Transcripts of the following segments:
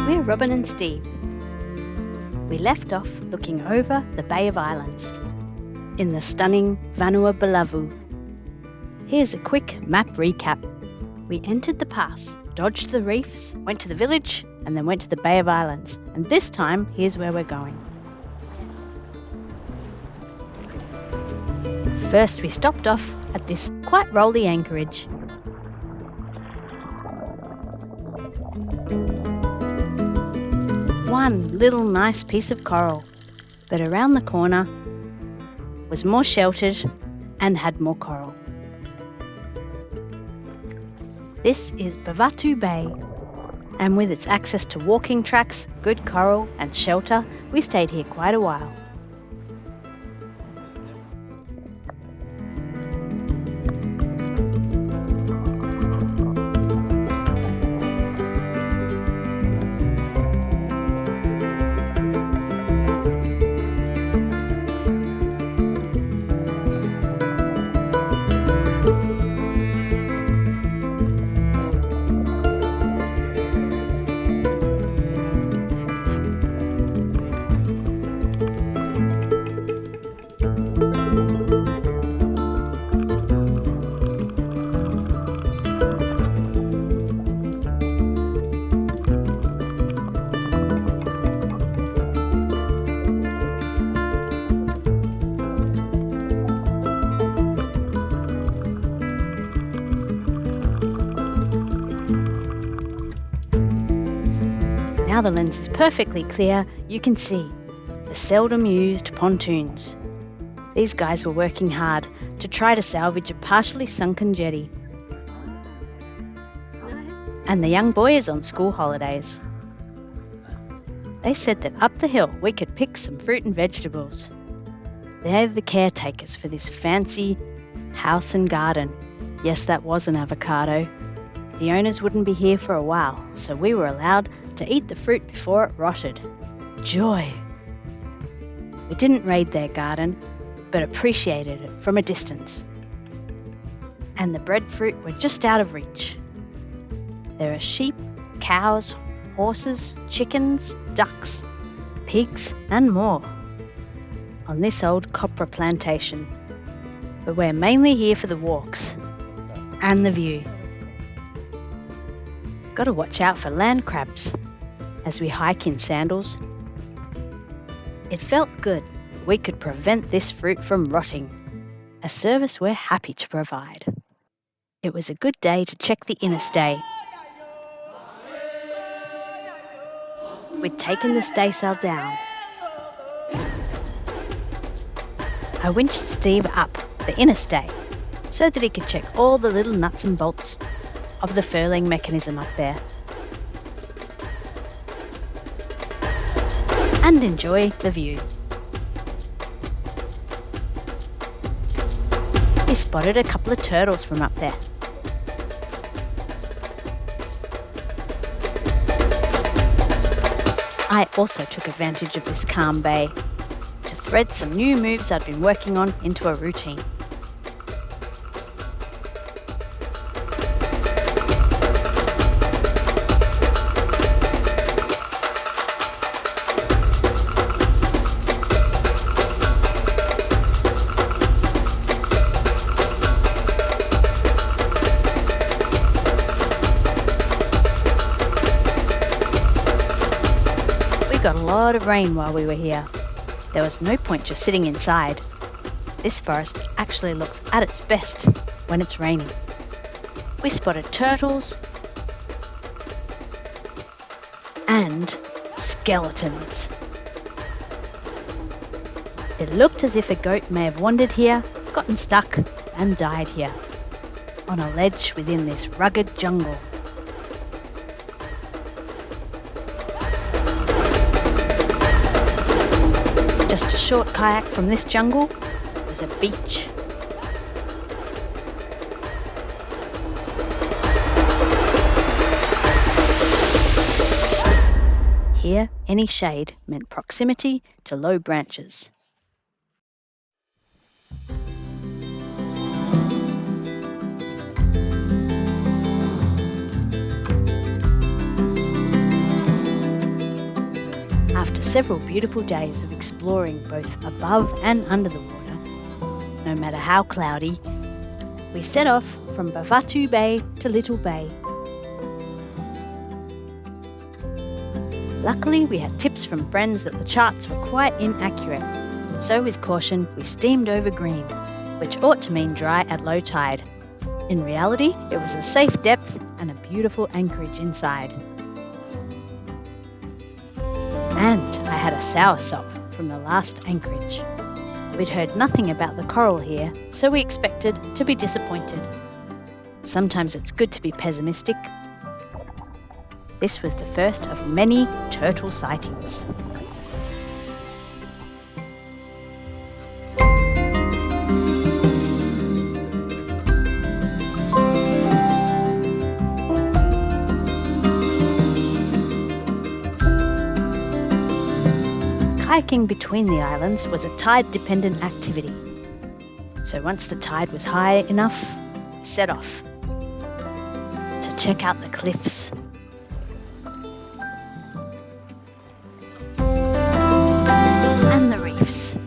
We're Robin and Steve. We left off looking over the Bay of Islands in the stunning Vanua Balavu. Here's a quick map recap. We entered the pass, dodged the reefs, went to the village, and then went to the Bay of Islands. And this time, here's where we're going. First, we stopped off at this quite rolly anchorage. One little nice piece of coral, but around the corner was more sheltered and had more coral. This is Mbavatu Bay, and with its access to walking tracks, good coral and shelter, we stayed here quite a while. Now the lens is perfectly clear, you can see the seldom used pontoons. These guys were working hard to try to salvage a partially sunken jetty. And the young boy is on school holidays. They said that up the hill we could pick some fruit and vegetables. They're the caretakers for this fancy house and garden. Yes, that was an avocado. The owners wouldn't be here for a while, so we were allowed to eat the fruit before it rotted. Joy! We didn't raid their garden, but appreciated it from a distance. And the breadfruit were just out of reach. There are sheep, cows, horses, chickens, ducks, pigs, and more on this old copra plantation. But we're mainly here for the walks and the view. Got to watch out for land crabs as we hike in sandals. It felt good we could prevent this fruit from rotting, a service we're happy to provide. It was a good day to check the inner stay. We'd taken the staysail down. I winched Steve up the inner stay so that he could check all the little nuts and bolts of the furling mechanism up there and enjoy the view. We spotted a couple of turtles from up there. I also took advantage of this calm bay to thread some new moves I'd been working on into a routine. We got a lot of rain while we were here. There was no point just sitting inside. This forest actually looks at its best when it's raining. We spotted turtles and skeletons. It looked as if a goat may have wandered here, gotten stuck and died here on a ledge within this rugged jungle. Just a short kayak from this jungle was a beach. Here, any shade meant proximity to low branches. several beautiful days of exploring both above and under the water, no matter how cloudy, we set off from Mbavatu Bay to Little Bay. Luckily, we had tips from friends that the charts were quite inaccurate, so with caution we steamed over green, which ought to mean dry at low tide. In reality, it was a safe depth and a beautiful anchorage inside. And I had a soursop from the last anchorage. We'd heard nothing about the coral here, so we expected to be disappointed. Sometimes it's good to be pessimistic. This was the first of many turtle sightings. Kayaking between the islands was a tide-dependent activity. So once the tide was high enough, we set off to check out the cliffs. And the reefs.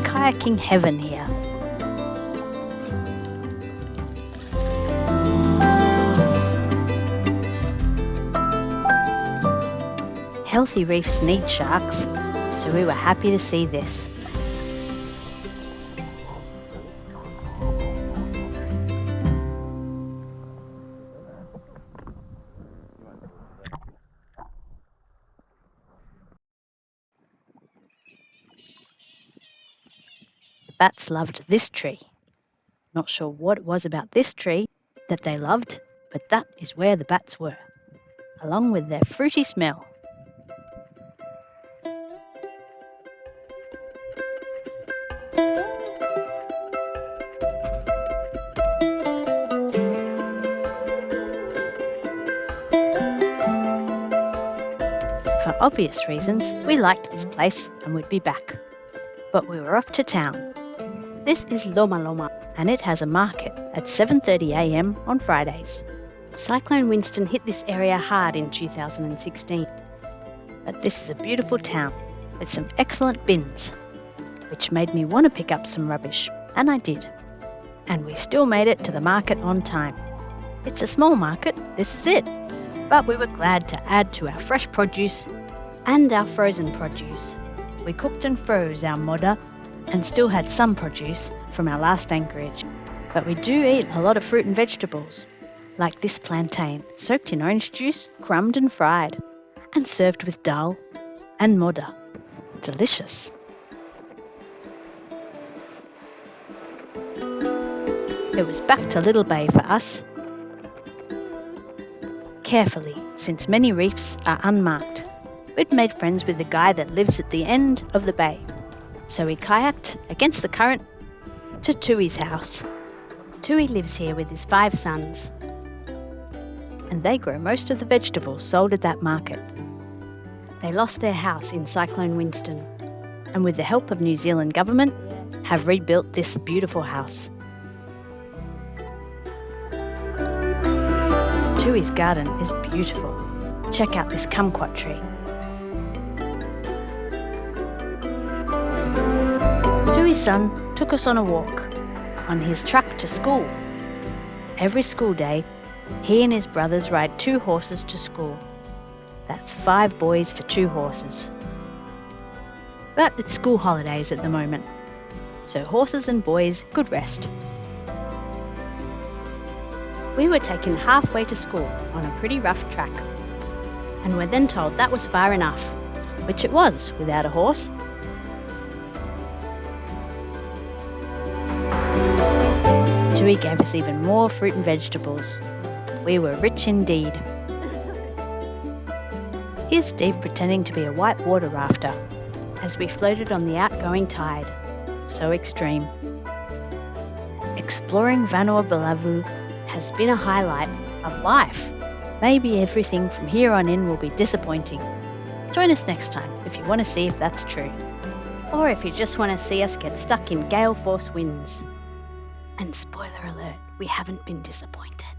Kayaking heaven here. Healthy reefs need sharks, so we were happy to see this. Bats loved this tree. Not sure what it was about this tree that they loved, but that is where the bats were, along with their fruity smell. For obvious reasons, we liked this place and would be back. But we were off to town. This is Loma Loma, and it has a market at 7:30 a.m. on Fridays. Cyclone Winston hit this area hard in 2016. But this is a beautiful town with some excellent bins, which made me want to pick up some rubbish, and I did. And we still made it to the market on time. It's a small market, this is it. But we were glad to add to our fresh produce and our frozen produce. We cooked and froze our moda and still had some produce from our last anchorage. But we do eat a lot of fruit and vegetables, like this plantain, soaked in orange juice, crumbed and fried, and served with dal and moda. Delicious. It was back to Little Bay for us. Carefully, since many reefs are unmarked. We'd made friends with the guy that lives at the end of the bay. So we kayaked against the current to Tui's house. Tui lives here with his 5 sons, and they grow most of the vegetables sold at that market. They lost their house in Cyclone Winston, and with the help of New Zealand government, have rebuilt this beautiful house. Tui's garden is beautiful. Check out this kumquat tree. Tui's son took us on a walk on his truck to school. Every school day, he and his brothers ride 2 horses to school. That's 5 boys for 2 horses. But it's school holidays at the moment, so horses and boys could rest. We were taken halfway to school on a pretty rough track, and were then told that was far enough. which it was without a horse. Tui gave us even more fruit and vegetables. We were rich indeed. Here's Steve pretending to be a whitewater rafter as we floated on the outgoing tide. So extreme. Exploring Vanua Balavu has been a highlight of life. Maybe everything from here on in will be disappointing. Join us next time if you want to see if that's true. Or if you just want to see us get stuck in gale force winds. And spoiler alert, we haven't been disappointed.